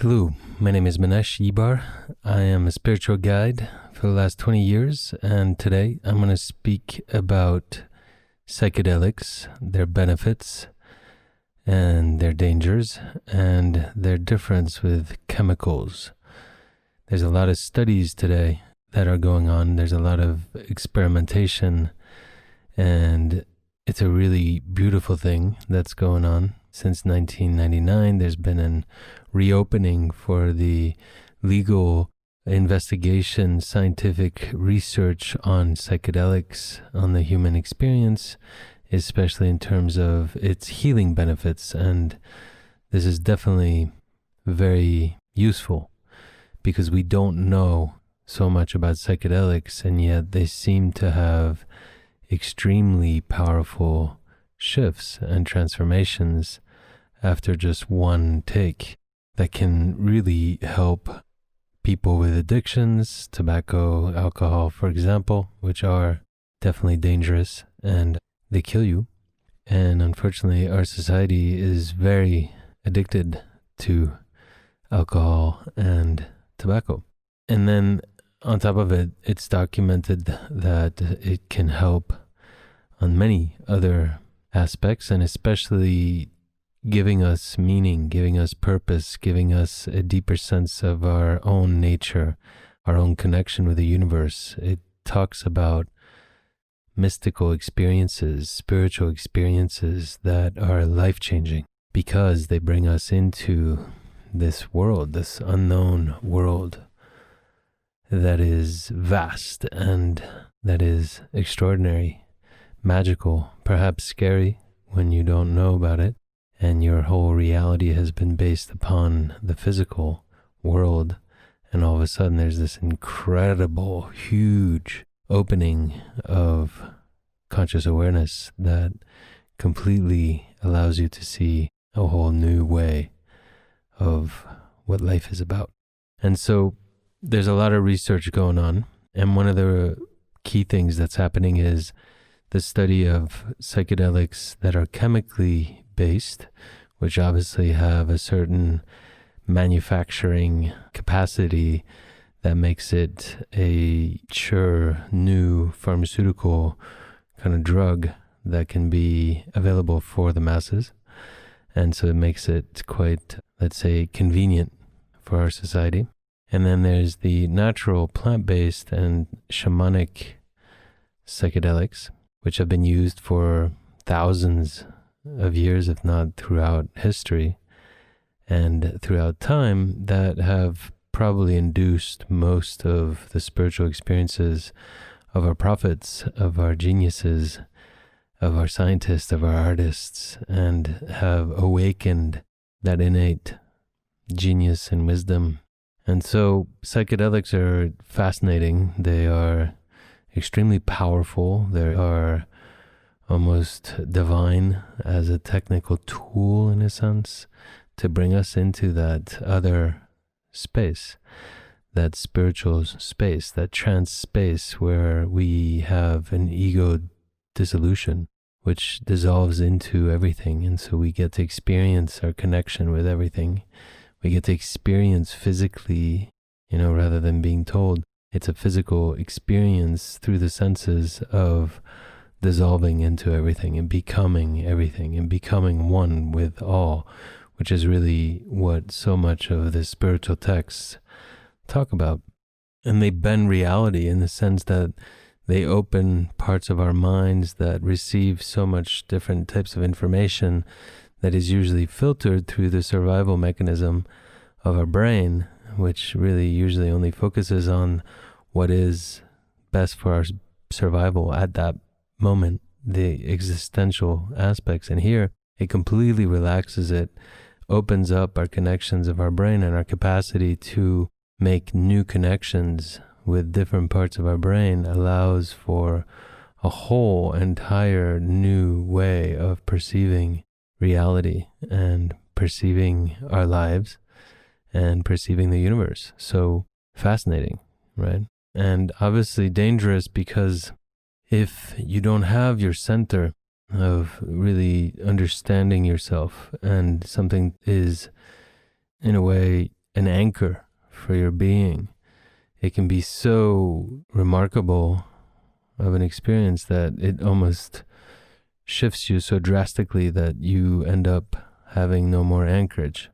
Hello, my name is Manex Ibar. I am a spiritual guide for the last 20 years, and today I'm going to speak about psychedelics, their benefits, and their dangers, and their difference with chemicals. There's a lot of studies today that are going on. There's a lot of experimentation, and it's a really beautiful thing that's going on. Since 1999, there's been an reopening for the legal investigation, scientific research on psychedelics, on the human experience, especially in terms of its healing benefits. And this is definitely very useful because we don't know so much about psychedelics, and yet they seem to have extremely powerful shifts and transformations after just one take that can really help people with addictions, tobacco, alcohol, for example, which are definitely dangerous and they kill you. And unfortunately, our society is very addicted to alcohol and tobacco. And then on top of it, it's documented that it can help on many other aspects, and especially giving us meaning, giving us purpose, giving us a deeper sense of our own nature, our own connection with the universe. It talks about mystical experiences, spiritual experiences that are life-changing because they bring us into this world, this unknown world that is vast and that is extraordinary, magical, perhaps scary when you don't know about it, and your whole reality has been based upon the physical world, and all of a sudden there's this incredible, huge opening of conscious awareness that completely allows you to see a whole new way of what life is about. And so there's a lot of research going on, and one of the key things that's happening is the study of psychedelics that are chemically based, which obviously have a certain manufacturing capacity that makes it a sure new pharmaceutical kind of drug that can be available for the masses. And so it makes it quite, let's say, convenient for our society. And then there's the natural plant-based and shamanic psychedelics, which have been used for thousands of years, if not throughout history and throughout time, that have probably induced most of the spiritual experiences of our prophets, of our geniuses, of our scientists, of our artists, and have awakened that innate genius and wisdom. And so psychedelics are fascinating. They are extremely powerful. They are almost divine as a technical tool, in a sense, to bring us into that other space, that spiritual space, that trance space where we have an ego dissolution, which dissolves into everything. And so we get to experience our connection with everything. We get to experience physically, rather than being told. It's a physical experience through the senses of dissolving into everything and becoming one with all, which is really what so much of the spiritual texts talk about. And they bend reality in the sense that they open parts of our minds that receive so much different types of information that is usually filtered through the survival mechanism of our brain, which really usually only focuses on what is best for our survival at that moment, the existential aspects. And here it completely relaxes it, opens up our connections of our brain and our capacity to make new connections with different parts of our brain, allows for a whole entire new way of perceiving reality and perceiving our lives and perceiving the universe. So fascinating, right? And obviously dangerous, because if you don't have your center of really understanding yourself, and something is in a way an anchor for your being. It can be so remarkable of an experience that it almost shifts you so drastically that you end up having no more anchorage,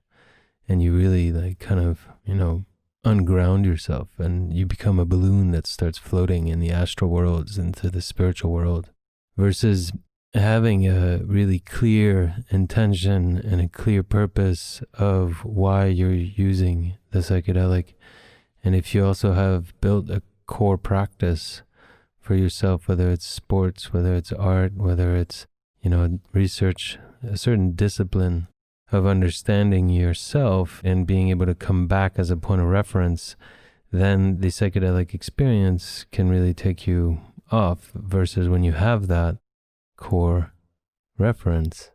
and you really like kind of, unground yourself, and you become a balloon that starts floating in the astral worlds into the spiritual world, versus having a really clear intention and a clear purpose of why you're using the psychedelic. And if you also have built a core practice for yourself, whether it's sports, whether it's art, whether it's, research, a certain discipline of understanding yourself and being able to come back as a point of reference, then the psychedelic experience can really take you off, versus when you have that core reference,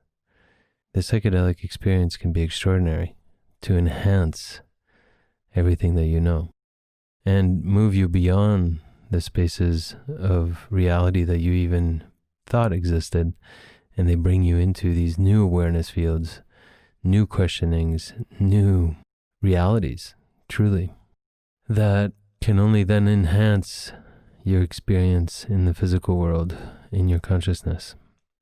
the psychedelic experience can be extraordinary to enhance everything that you know and move you beyond the spaces of reality that you even thought existed, and they bring you into these new awareness fields, new questionings, new realities, truly, that can only then enhance your experience in the physical world, in your consciousness.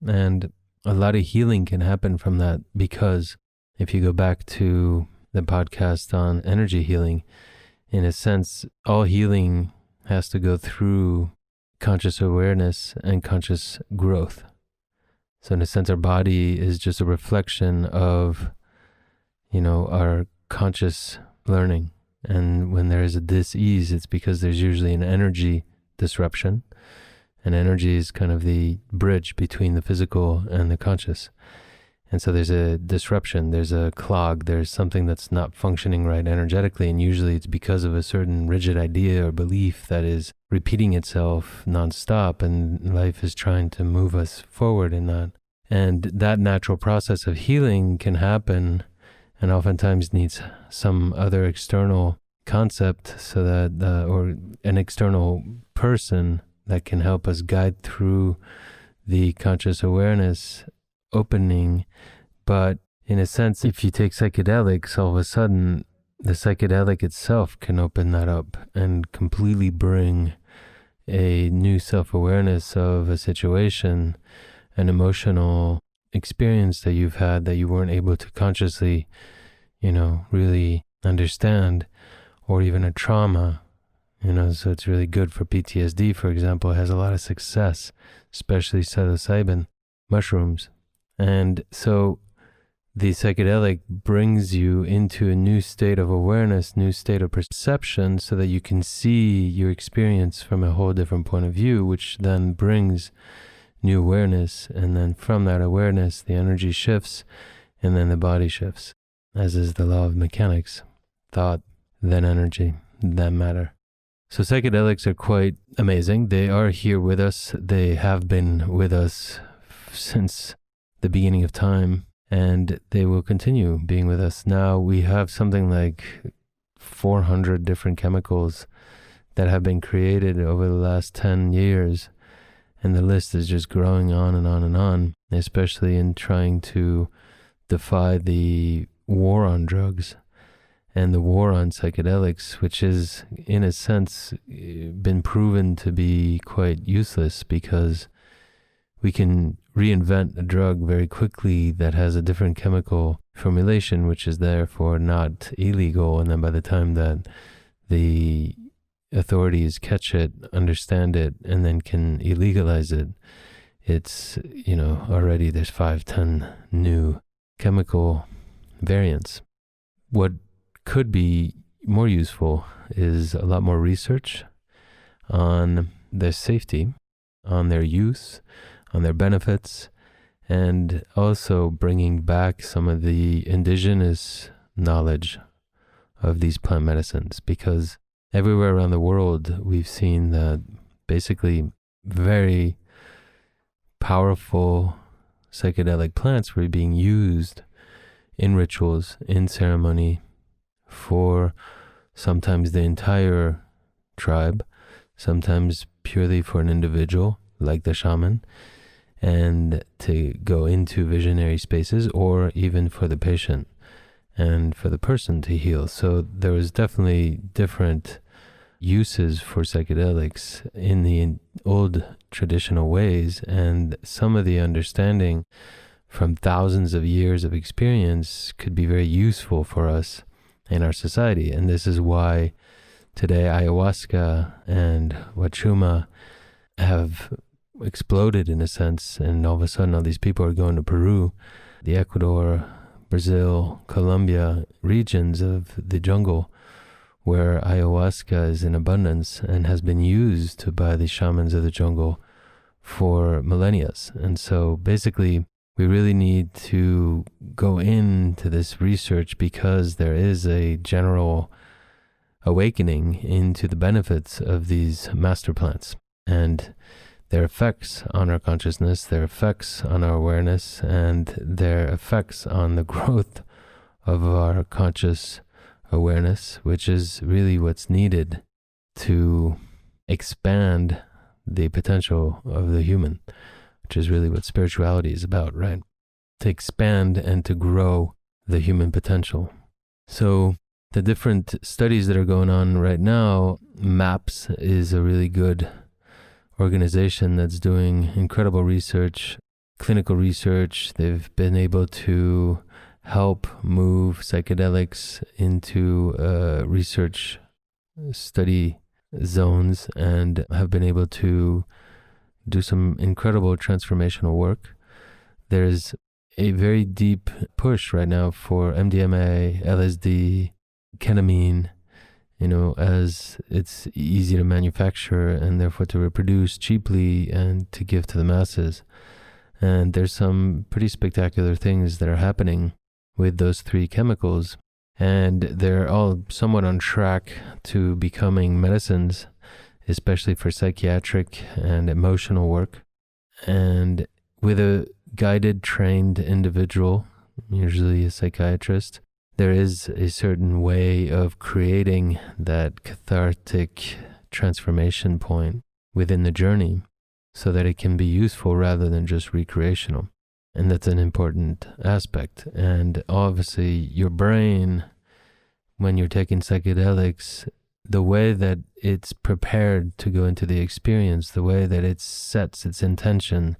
And a lot of healing can happen from that, because if you go back to the podcast on energy healing, in a sense, all healing has to go through conscious awareness and conscious growth. So in a sense, our body is just a reflection of, our conscious learning. And when there is a dis-ease, it's because there's usually an energy disruption, and energy is kind of the bridge between the physical and the conscious. And so there's a disruption, there's a clog, there's something that's not functioning right energetically, and usually it's because of a certain rigid idea or belief that is repeating itself nonstop, and life is trying to move us forward in that. And that natural process of healing can happen, and oftentimes needs some other external concept, so that or an external person that can help us guide through the conscious awareness opening. But in a sense, if you take psychedelics, all of a sudden the psychedelic itself can open that up and completely bring a new self-awareness of a situation, an emotional experience that you've had that you weren't able to consciously, really understand, or even a trauma, so it's really good for PTSD, for example. It has a lot of success, especially psilocybin mushrooms. And so the psychedelic brings you into a new state of awareness, new state of perception, so that you can see your experience from a whole different point of view, which then brings new awareness. And then from that awareness, the energy shifts, and then the body shifts, as is the law of mechanics: thought, then energy, then matter. So psychedelics are quite amazing. They are here with us. They have been with us since the beginning of time, and they will continue being with us. Now we have something like 400 different chemicals that have been created over the last 10 years, and the list is just growing on and on and on, especially in trying to defy the war on drugs and the war on psychedelics, which is, in a sense, been proven to be quite useless, because we can reinvent a drug very quickly that has a different chemical formulation, which is therefore not illegal. And then by the time that the authorities catch it, understand it, and then can illegalize it, it's, already there's 5-10 new chemical variants. What could be more useful is a lot more research on their safety, on their use, on their benefits, and also bringing back some of the indigenous knowledge of these plant medicines, because everywhere around the world we've seen that basically very powerful psychedelic plants were being used in rituals, in ceremony, for sometimes the entire tribe, sometimes purely for an individual, like the shaman, and to go into visionary spaces, or even for the patient. and for the person to heal. So there was definitely different uses for psychedelics in the old traditional ways, and some of the understanding from thousands of years of experience could be very useful for us in our society. And this is why today ayahuasca and wachuma have exploded in a sense, and all of a sudden all these people are going to Peru, the Ecuador, Brazil, Colombia regions of the jungle where ayahuasca is in abundance and has been used by the shamans of the jungle for millennia. And so basically we really need to go into this research because there is a general awakening into the benefits of these master plants and their effects on our consciousness, their effects on our awareness, and their effects on the growth of our conscious awareness, which is really what's needed to expand the potential of the human, which is really what spirituality is about, right? To expand and to grow the human potential. So the different studies that are going on right now, MAPS is a really good organization that's doing incredible research, clinical research. They've been able to help move psychedelics into research study zones and have been able to do some incredible transformational work. There's a very deep push right now for MDMA, LSD, ketamine, as it's easy to manufacture and therefore to reproduce cheaply and to give to the masses. And there's some pretty spectacular things that are happening with those three chemicals. And they're all somewhat on track to becoming medicines, especially for psychiatric and emotional work. And with a guided, trained individual, usually a psychiatrist, there is a certain way of creating that cathartic transformation point within the journey so that it can be useful rather than just recreational. And that's an important aspect. And obviously your brain, when you're taking psychedelics, the way that it's prepared to go into the experience, the way that it sets its intention,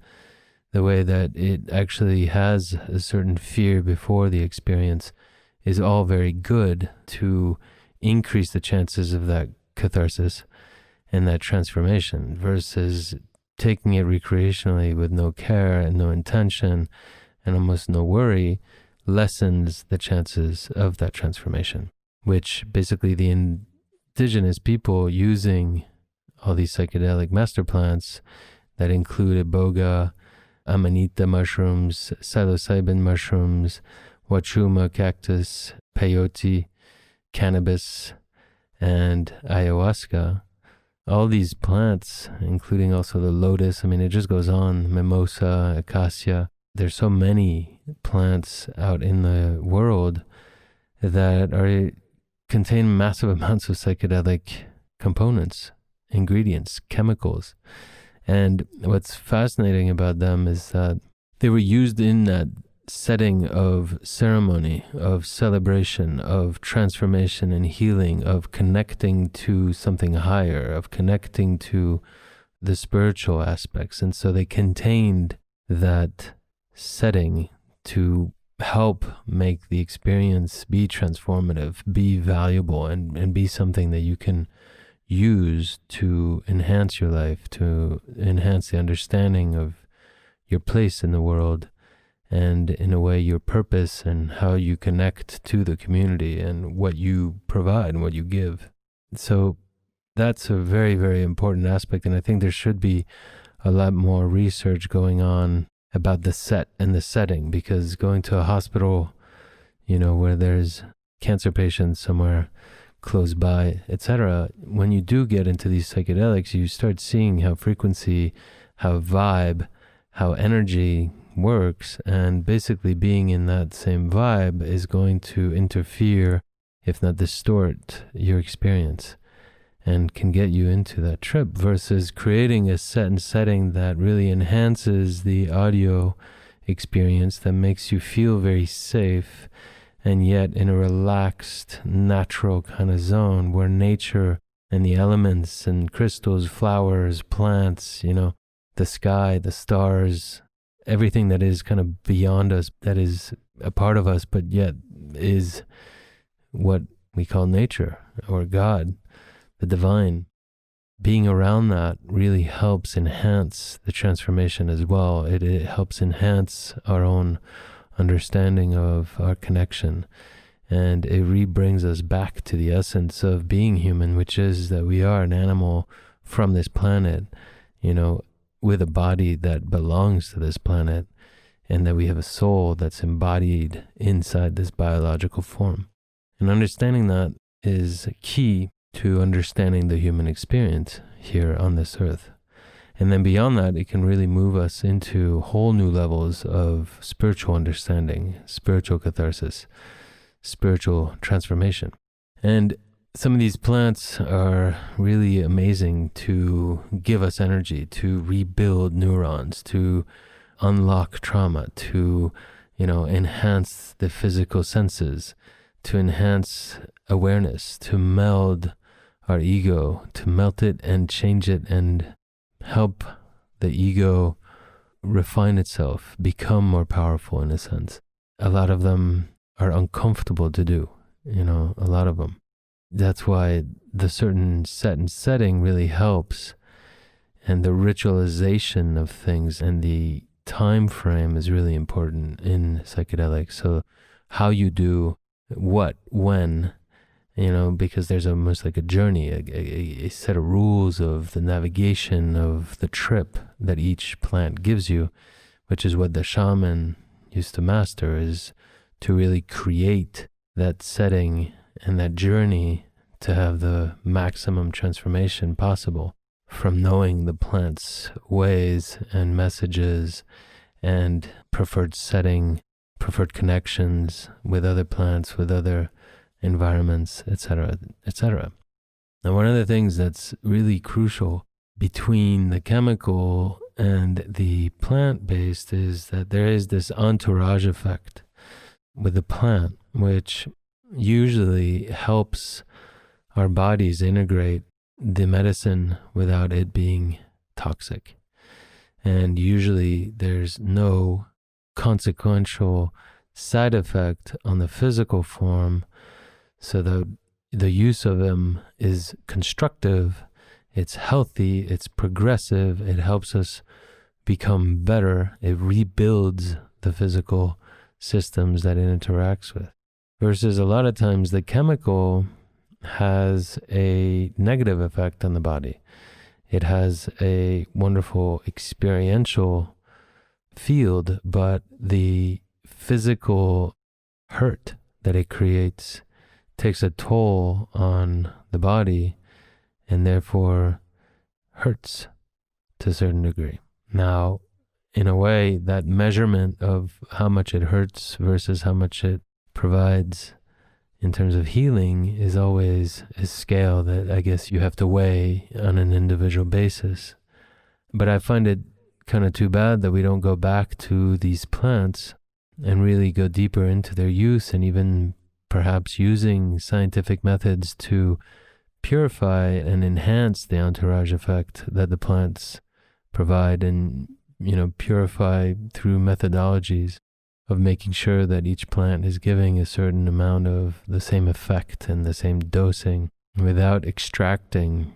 the way that it actually has a certain fear before the experience is all very good to increase the chances of that catharsis and that transformation versus taking it recreationally with no care and no intention and almost no worry lessens the chances of that transformation, which basically the indigenous people using all these psychedelic master plants that include iboga, amanita mushrooms, psilocybin mushrooms, wachuma cactus, peyote, cannabis, and ayahuasca. All these plants, including also the lotus, it just goes on, mimosa, acacia. There's so many plants out in the world that contain massive amounts of psychedelic components, ingredients, chemicals. And what's fascinating about them is that they were used in that setting of ceremony, of celebration, of transformation and healing, of connecting to something higher, of connecting to the spiritual aspects. And so they contained that setting to help make the experience be transformative, be valuable, and be something that you can use to enhance your life, to enhance the understanding of your place in the world, and in a way your purpose and how you connect to the community and what you provide and what you give. So that's a very, very important aspect. And I think there should be a lot more research going on about the set and the setting, because going to a hospital, where there's cancer patients somewhere close by, etc., when you do get into these psychedelics, you start seeing how frequency, how vibe, how energy works, and basically being in that same vibe is going to interfere, if not distort, your experience and can get you into that trip, versus creating a set and setting that really enhances the audio experience, that makes you feel very safe and yet in a relaxed, natural kind of zone where nature and the elements and crystals, flowers, plants, the sky, the stars, everything that is kind of beyond us, that is a part of us, but yet is what we call nature or God, the divine. Being around that really helps enhance the transformation as well. It helps enhance our own understanding of our connection. And it re-brings us back to the essence of being human, which is that we are an animal from this planet, with a body that belongs to this planet, and that we have a soul that's embodied inside this biological form. And understanding that is key to understanding the human experience here on this earth. And then beyond that, it can really move us into whole new levels of spiritual understanding, spiritual catharsis, spiritual transformation. And some of these plants are really amazing to give us energy, to rebuild neurons, to unlock trauma, to, enhance the physical senses, to enhance awareness, to meld our ego, to melt it and change it and help the ego refine itself, become more powerful in a sense. A lot of them are uncomfortable to do, a lot of them. That's why the certain set and setting really helps, and the ritualization of things and the time frame is really important in psychedelics. So how you do what, when, because there's almost like a journey, a set of rules of the navigation of the trip that each plant gives you, which is what the shaman used to master, is to really create that setting and that journey to have the maximum transformation possible from knowing the plant's ways and messages and preferred setting, preferred connections with other plants, with other environments, etc., etc. Now, one of the things that's really crucial between the chemical and the plant-based is that there is this entourage effect with the plant, which usually helps our bodies integrate the medicine without it being toxic. And usually there's no consequential side effect on the physical form, so the use of them is constructive, it's healthy, it's progressive, it helps us become better, it rebuilds the physical systems that it interacts with. Versus a lot of times the chemical has a negative effect on the body. It has a wonderful experiential field, but the physical hurt that it creates takes a toll on the body and therefore hurts to a certain degree. Now, in a way, that measurement of how much it hurts versus how much it provides in terms of healing is always a scale that I guess you have to weigh on an individual basis. But I find it kind of too bad that we don't go back to these plants and really go deeper into their use, and even perhaps using scientific methods to purify and enhance the entourage effect that the plants provide, and purify through methodologies of making sure that each plant is giving a certain amount of the same effect and the same dosing without extracting,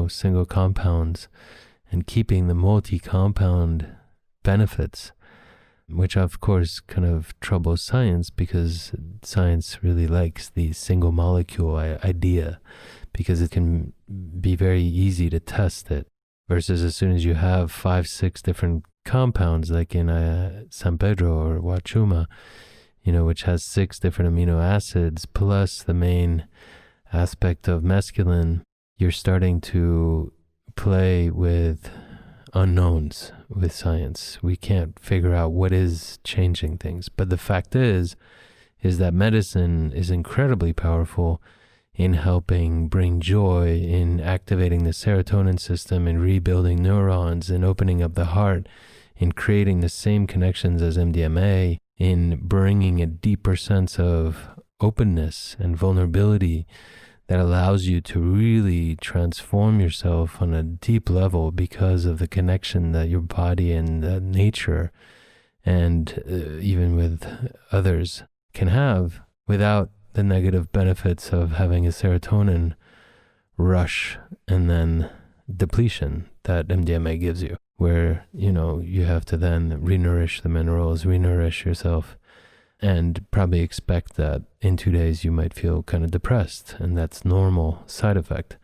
single compounds, and keeping the multi-compound benefits, which of course kind of troubles science, because science really likes the single molecule idea, because it can be very easy to test it, versus as soon as you have 5-6 different compounds, like in San Pedro or Huachuma, which has 6 different amino acids, plus the main aspect of mescaline, you're starting to play with unknowns with science. We can't figure out what is changing things. But the fact is that medicine is incredibly powerful in helping bring joy, in activating the serotonin system, in rebuilding neurons, in opening up the heart, in creating the same connections as MDMA, in bringing a deeper sense of openness and vulnerability that allows you to really transform yourself on a deep level because of the connection that your body and nature and even with others can have without the negative benefits of having a serotonin rush and then depletion that MDMA gives you, where, you have to then renourish the minerals, renourish yourself, and probably expect that in 2 days you might feel kind of depressed, and that's normal side effect.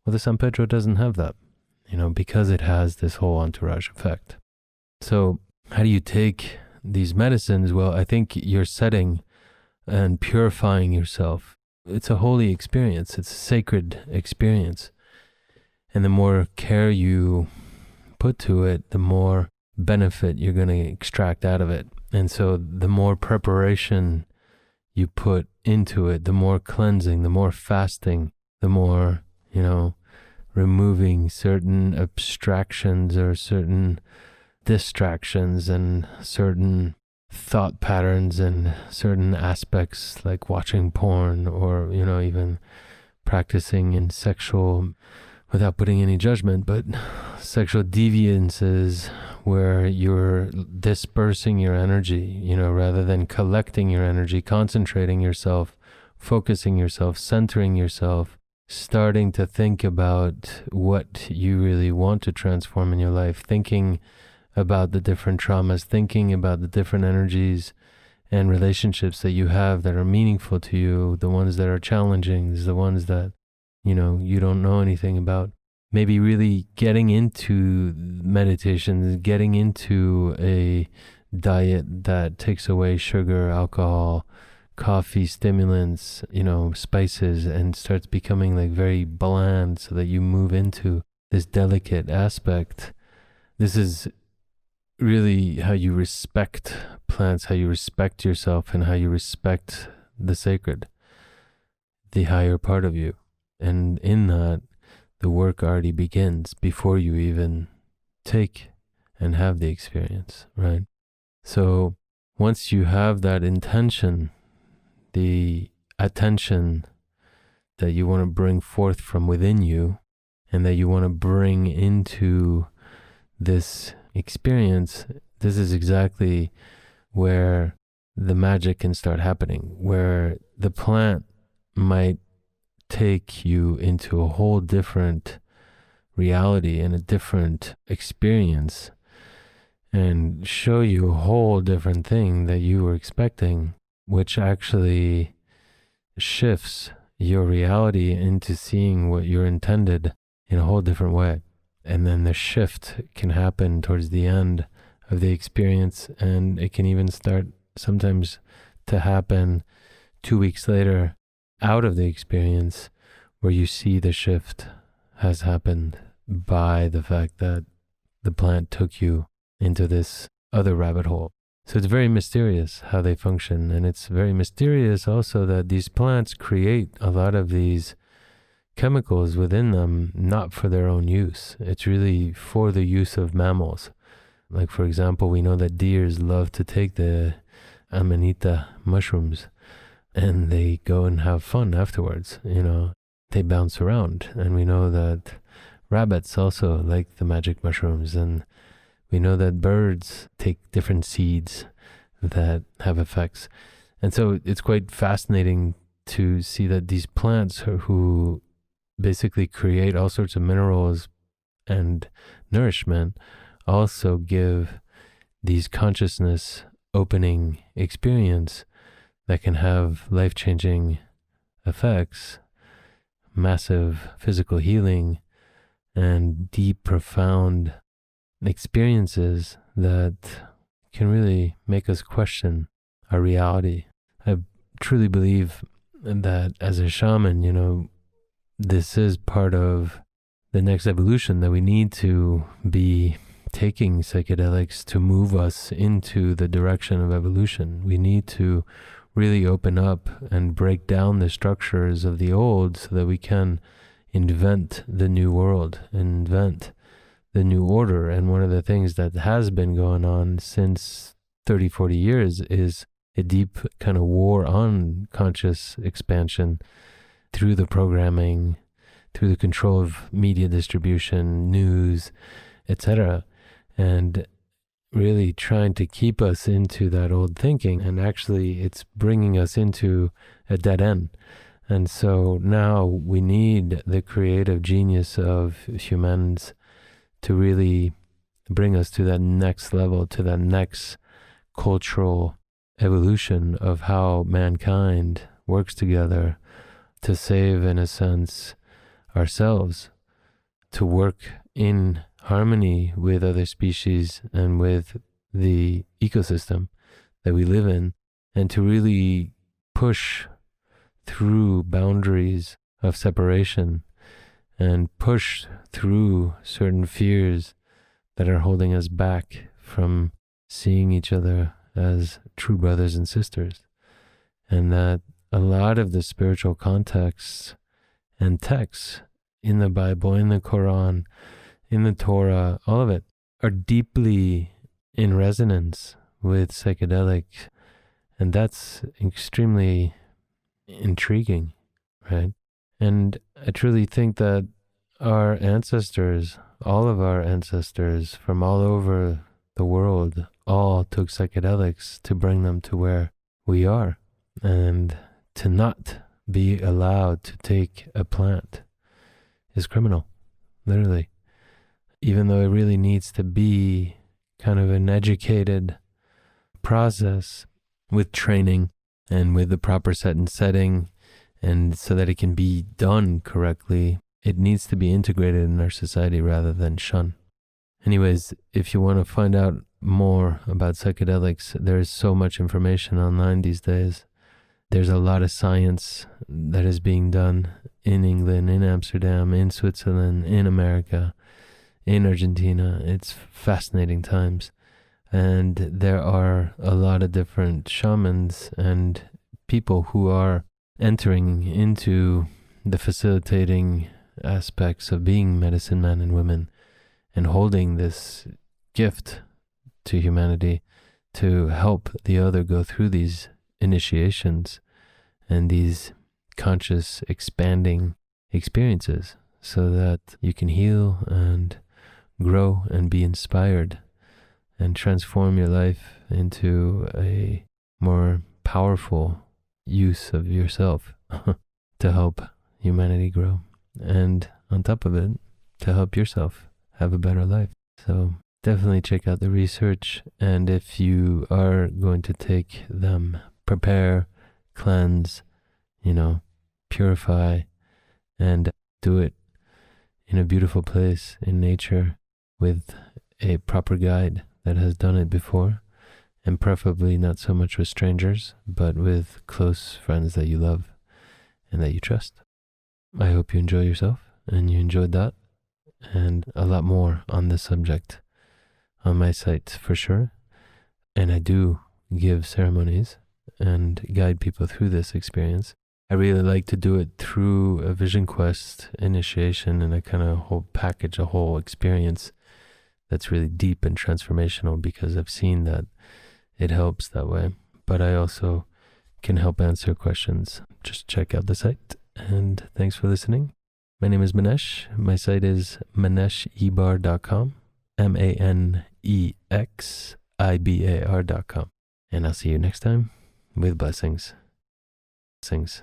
Well, the San Pedro doesn't have that, because it has this whole entourage effect. So how do you take these medicines? Well, I think you're setting and purifying yourself. It's a holy experience. It's a sacred experience. And the more care you put to it, the more benefit you're going to extract out of it. And so the more preparation you put into it, the more cleansing, the more fasting, the more, removing certain abstractions or certain distractions and certain thought patterns and certain aspects like watching porn or, even practicing in sexual, without putting any judgment, but sexual deviances where you're dispersing your energy, rather than collecting your energy, concentrating yourself, focusing yourself, centering yourself, starting to think about what you really want to transform in your life, thinking about the different traumas, thinking about the different energies and relationships that you have that are meaningful to you, the ones that are challenging, the ones that, you don't know anything about. Maybe really getting into meditation, getting into a diet that takes away sugar, alcohol, coffee, stimulants, spices, and starts becoming like very bland so that you move into this delicate aspect. This is really how you respect plants, how you respect yourself, and how you respect the sacred, the higher part of you. And in that, the work already begins before you even take and have the experience, right? So once you have that intention, the attention that you want to bring forth from within you and that you want to bring into this experience, this is exactly where the magic can start happening, where the plant might take you into a whole different reality and a different experience and show you a whole different thing that you were expecting, which actually shifts your reality into seeing what you're intended in a whole different way. And then the shift can happen towards the end of the experience, and it can even start sometimes to happen 2 weeks later out of the experience, where you see the shift has happened by the fact that the plant took you into this other rabbit hole. So it's very mysterious how they function. And it's very mysterious also that these plants create a lot of these chemicals within them, not for their own use. It's really for the use of mammals. Like, for example, we know that deers love to take the amanita mushrooms and they go and have fun afterwards, they bounce around. And we know that rabbits also like the magic mushrooms, and we know that birds take different seeds that have effects. And so it's quite fascinating to see that these plants who basically create all sorts of minerals and nourishment also give these consciousness opening experience that can have life-changing effects, massive physical healing, and deep, profound experiences that can really make us question our reality. I truly believe that as a shaman, this is part of the next evolution, that we need to be taking psychedelics to move us into the direction of evolution. We need to really open up and break down the structures of the old so that we can invent the new world, invent the new order. And one of the things that has been going on since 30, 40 years is a deep kind of war on conscious expansion through the programming, through the control of media distribution, news, etc. And really trying to keep us into that old thinking. And actually, it's bringing us into a dead end. And so now we need the creative genius of humans to really bring us to that next level, to that next cultural evolution of how mankind works together to save, in a sense, ourselves, to work in harmony with other species and with the ecosystem that we live in, and to really push through boundaries of separation and push through certain fears that are holding us back from seeing each other as true brothers and sisters. And that a lot of the spiritual contexts and texts in the Bible, in the Quran, in the Torah, all of it are deeply in resonance with psychedelics. And that's extremely intriguing, right? And I truly think that our ancestors, all of our ancestors from all over the world, all took psychedelics to bring them to where we are. And to not be allowed to take a plant is criminal, literally. Even though it really needs to be kind of an educated process with training and with the proper set and setting, and so that it can be done correctly, it needs to be integrated in our society rather than shunned. Anyways, if you want to find out more about psychedelics, there is so much information online these days. There's a lot of science that is being done in England, in Amsterdam, in Switzerland, in America, in Argentina. It's fascinating times. And there are a lot of different shamans and people who are entering into the facilitating aspects of being medicine men and women and holding this gift to humanity to help the other go through these initiations and these conscious expanding experiences so that you can heal and grow and be inspired and transform your life into a more powerful use of yourself to help humanity grow. And on top of it, to help yourself have a better life. So definitely check out the research. And if you are going to take them, prepare, cleanse, purify, and do it in a beautiful place in nature with a proper guide that has done it before, and preferably not so much with strangers, but with close friends that you love and that you trust. I hope you enjoy yourself and you enjoyed that, and a lot more on this subject on my site for sure. And I do give ceremonies and guide people through this experience. I really like to do it through a Vision Quest initiation and a kind of whole package, a whole experience that's really deep and transformational, because I've seen that it helps that way. But I also can help answer questions. Just check out the site. And thanks for listening. My name is Manex. My site is manexibar.com, MANEXIBAR.com. And I'll see you next time with blessings. Sings.